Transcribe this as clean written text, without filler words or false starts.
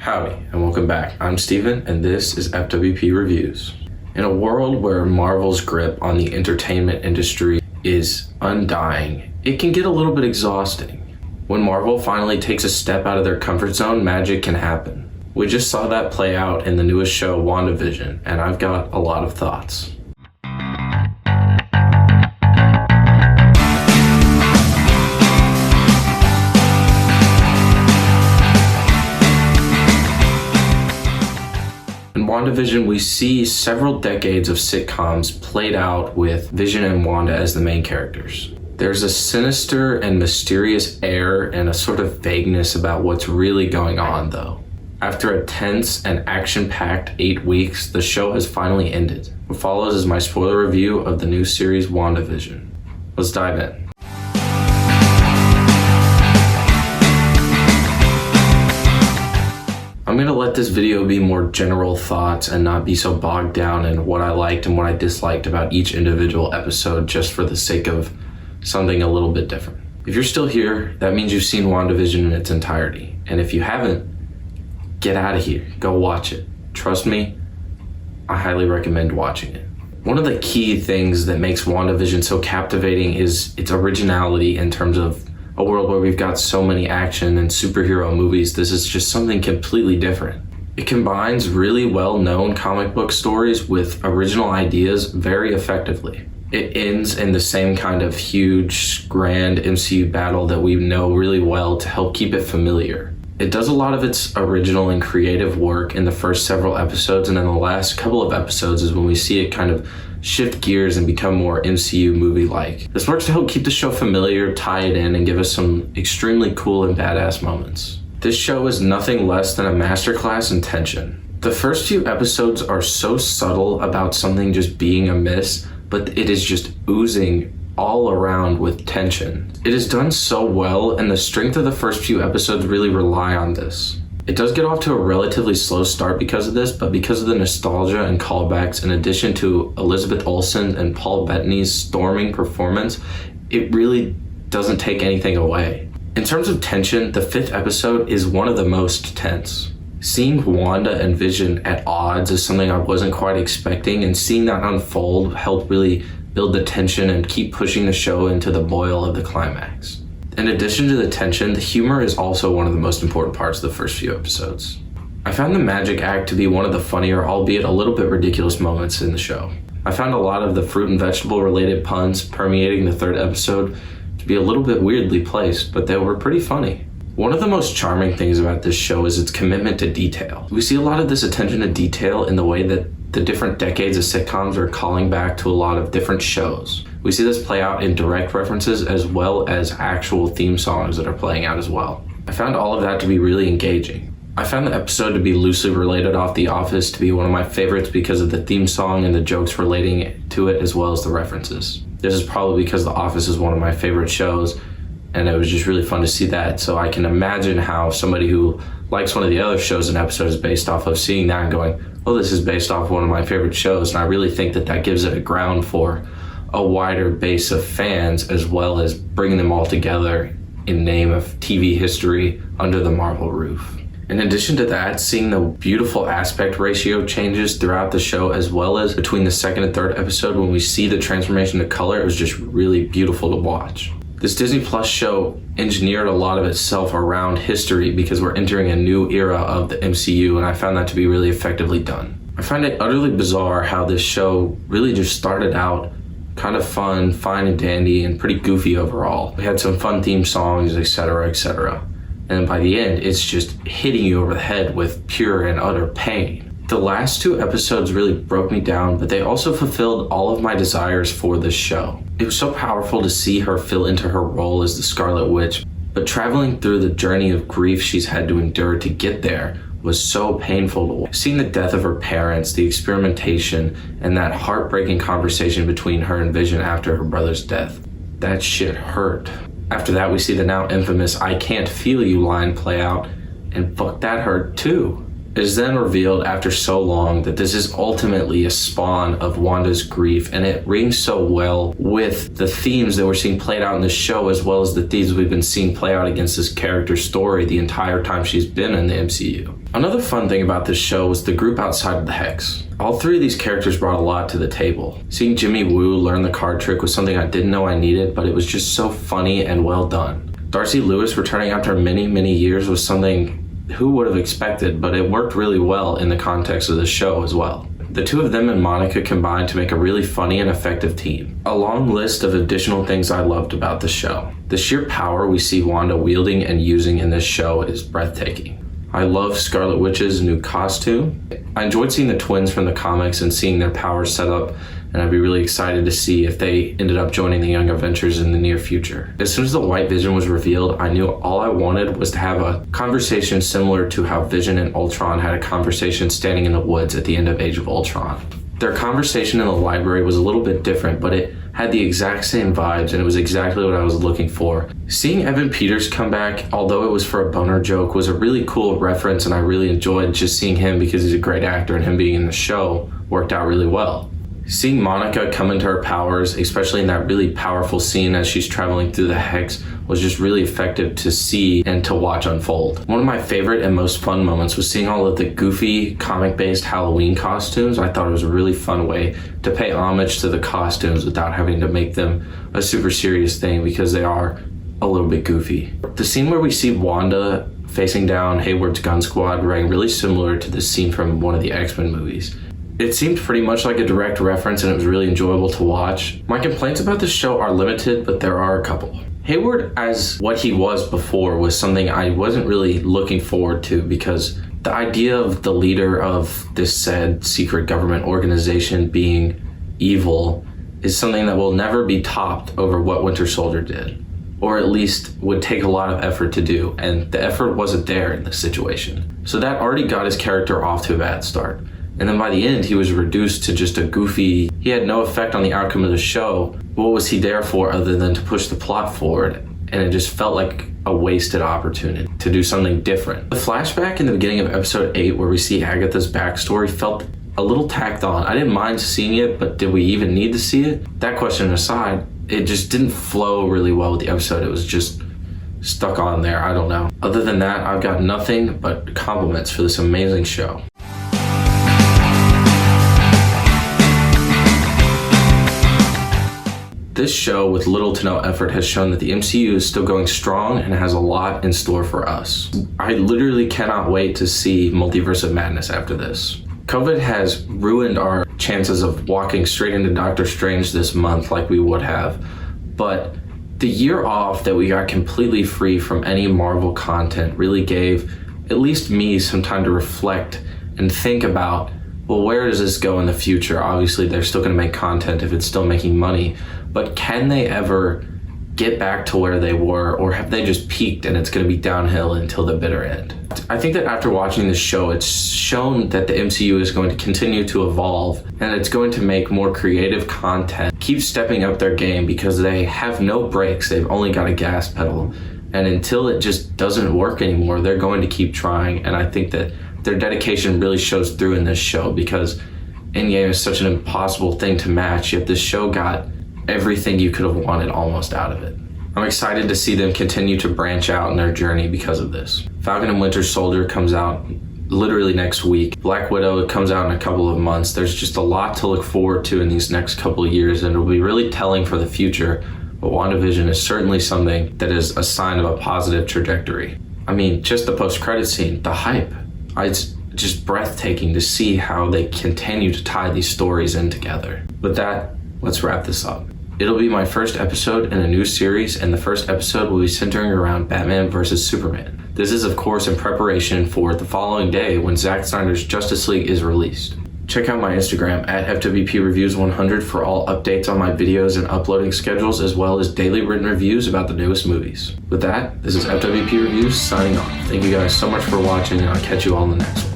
Howdy, and welcome back. I'm Steven, and this is FWP Reviews. In a world where Marvel's grip on the entertainment industry is undying, it can get a little bit exhausting. When Marvel finally takes a step out of their comfort zone, magic can happen. We just saw that play out in the newest show, WandaVision, and I've got a lot of thoughts. In WandaVision, we see several decades of sitcoms played out with Vision and Wanda as the main characters. There's a sinister and mysterious air and a sort of vagueness about what's really going on, though. After a tense and action-packed 8 weeks, the show has finally ended. What follows is my spoiler review of the new series WandaVision. Let's dive in. I'm going to let this video be more general thoughts and not be so bogged down in what I liked and what I disliked about each individual episode just for the sake of something a little bit different. If you're still here, that means you've seen WandaVision in its entirety. And if you haven't, get out of here. Go watch it. Trust me, I highly recommend watching it. One of the key things that makes WandaVision so captivating is its originality in terms of a world where we've got so many action and superhero movies. This is just something completely different. It combines really well-known comic book stories with original ideas very effectively. It ends in the same kind of huge, grand MCU battle that we know really well to help keep it familiar. It does a lot of its original and creative work in the first several episodes, and then the last couple of episodes is when we see it kind of shift gears and become more MCU movie-like. This works to help keep the show familiar, tie it in, and give us some extremely cool and badass moments. This show is nothing less than a masterclass in tension. The first few episodes are so subtle about something just being amiss, but it is just oozing all around with tension. It is done so well, and the strength of the first few episodes really rely on this. It does get off to a relatively slow start because of this, but because of the nostalgia and callbacks, in addition to Elizabeth Olsen and Paul Bettany's storming performance, it really doesn't take anything away. In terms of tension, the 5th episode is one of the most tense. Seeing Wanda and Vision at odds is something I wasn't quite expecting, and seeing that unfold helped really build the tension and keep pushing the show into the boil of the climax. In addition to the tension, the humor is also one of the most important parts of the first few episodes. I found the magic act to be one of the funnier, albeit a little bit ridiculous moments in the show. I found a lot of the fruit and vegetable related puns permeating the 3rd episode to be a little bit weirdly placed, but they were pretty funny. One of the most charming things about this show is its commitment to detail. We see a lot of this attention to detail in the way that the different decades of sitcoms are calling back to a lot of different shows. We see this play out in direct references as well as actual theme songs that are playing out as well. I found all of that to be really engaging. I found the episode to be loosely related off The Office to be one of my favorites because of the theme song and the jokes relating to it as well as the references. This is probably because The Office is one of my favorite shows, and it was just really fun to see that. So I can imagine how somebody who likes one of the other shows an episode is based off of seeing that and going, oh, this is based off one of my favorite shows. And I really think that that gives it a ground for a wider base of fans, as well as bringing them all together in name of TV history under the Marvel roof. In addition to that, seeing the beautiful aspect ratio changes throughout the show, as well as between the 2nd and 3rd episode when we see the transformation to color, it was just really beautiful to watch. This Disney Plus show engineered a lot of itself around history because we're entering a new era of the MCU, and I found that to be really effectively done. I find it utterly bizarre how this show really just started out kind of fun, fine and dandy, and pretty goofy overall. We had some fun theme songs, etc., etc. And then by the end, it's just hitting you over the head with pure and utter pain. The last 2 episodes really broke me down, but they also fulfilled all of my desires for this show. It was so powerful to see her fill into her role as the Scarlet Witch, but traveling through the journey of grief she's had to endure to get there was so painful to watch. Seeing the death of her parents, the experimentation, and that heartbreaking conversation between her and Vision after her brother's death, that shit hurt. After that, we see the now infamous "I can't feel you" line play out, and fuck, that hurt too. It is then revealed after so long that this is ultimately a spawn of Wanda's grief, and it rings so well with the themes that we're seeing played out in this show, as well as the themes we've been seeing play out against this character's story the entire time she's been in the MCU. Another fun thing about this show was the group outside of the Hex. All three of these characters brought a lot to the table. Seeing Jimmy Woo learn the card trick was something I didn't know I needed, but it was just so funny and well done. Darcy Lewis returning after many, many years was something who would have expected, but it worked really well in the context of the show as well. The two of them and Monica combined to make a really funny and effective team. A long list of additional things I loved about the show. The sheer power we see Wanda wielding and using in this show is breathtaking. I love Scarlet Witch's new costume. I enjoyed seeing the twins from the comics and seeing their powers set up, and I'd be really excited to see if they ended up joining the Young Avengers in the near future. As soon as the White Vision was revealed, I knew all I wanted was to have a conversation similar to how Vision and Ultron had a conversation standing in the woods at the end of Age of Ultron. Their conversation in the library was a little bit different, but it had the exact same vibes, and it was exactly what I was looking for. Seeing Evan Peters come back, although it was for a boner joke, was a really cool reference, and I really enjoyed just seeing him because he's a great actor, and him being in the show worked out really well. Seeing Monica come into her powers, especially in that really powerful scene as she's traveling through the Hex, was just really effective to see and to watch unfold. One of my favorite and most fun moments was seeing all of the goofy, comic-based Halloween costumes. I thought it was a really fun way to pay homage to the costumes without having to make them a super serious thing, because they are a little bit goofy. The scene where we see Wanda facing down Hayward's gun squad rang really similar to the scene from one of the X-Men movies. It seemed pretty much like a direct reference, and it was really enjoyable to watch. My complaints about this show are limited, but there are a couple. Hayward as what he was before was something I wasn't really looking forward to, because the idea of the leader of this said secret government organization being evil is something that will never be topped over what Winter Soldier did, or at least would take a lot of effort to do, and the effort wasn't there in this situation. So that already got his character off to a bad start. And then by the end, he was reduced to just a goofy, he had no effect on the outcome of the show. What was he there for other than to push the plot forward? And it just felt like a wasted opportunity to do something different. The flashback in the beginning of episode 8 where we see Agatha's backstory felt a little tacked on. I didn't mind seeing it, but did we even need to see it? That question aside, it just didn't flow really well with the episode. It was just stuck on there. I don't know. Other than that, I've got nothing but compliments for this amazing show. This show, with little to no effort, has shown that the MCU is still going strong and has a lot in store for us. I literally cannot wait to see Multiverse of Madness after this. COVID has ruined our chances of walking straight into Doctor Strange this month like we would have, but the year off that we got completely free from any Marvel content really gave at least me some time to reflect and think about, well, where does this go in the future? Obviously, they're still going to make content if it's still making money, but can they ever get back to where they were, or have they just peaked and it's going to be downhill until the bitter end? I think that after watching this show, it's shown that the MCU is going to continue to evolve, and it's going to make more creative content, keep stepping up their game, because they have no brakes. They've only got a gas pedal, and until it just doesn't work anymore, they're going to keep trying. And I think that their dedication really shows through in this show, because Endgame is such an impossible thing to match, yet this show got everything you could have wanted almost out of it. I'm excited to see them continue to branch out in their journey because of this. Falcon and Winter Soldier comes out literally next week. Black Widow comes out in a couple of months. There's just a lot to look forward to in these next couple of years, and it'll be really telling for the future. But WandaVision is certainly something that is a sign of a positive trajectory. I mean, just the post-credit scene, the hype. It's just breathtaking to see how they continue to tie these stories in together. With that, let's wrap this up. It'll be my first episode in a new series, and the first episode will be centering around Batman vs. Superman. This is, of course, in preparation for the following day when Zack Snyder's Justice League is released. Check out my Instagram at FWPReviews100 for all updates on my videos and uploading schedules, as well as daily written reviews about the newest movies. With that, this is FWP Reviews signing off. Thank you guys so much for watching, and I'll catch you all in the next one.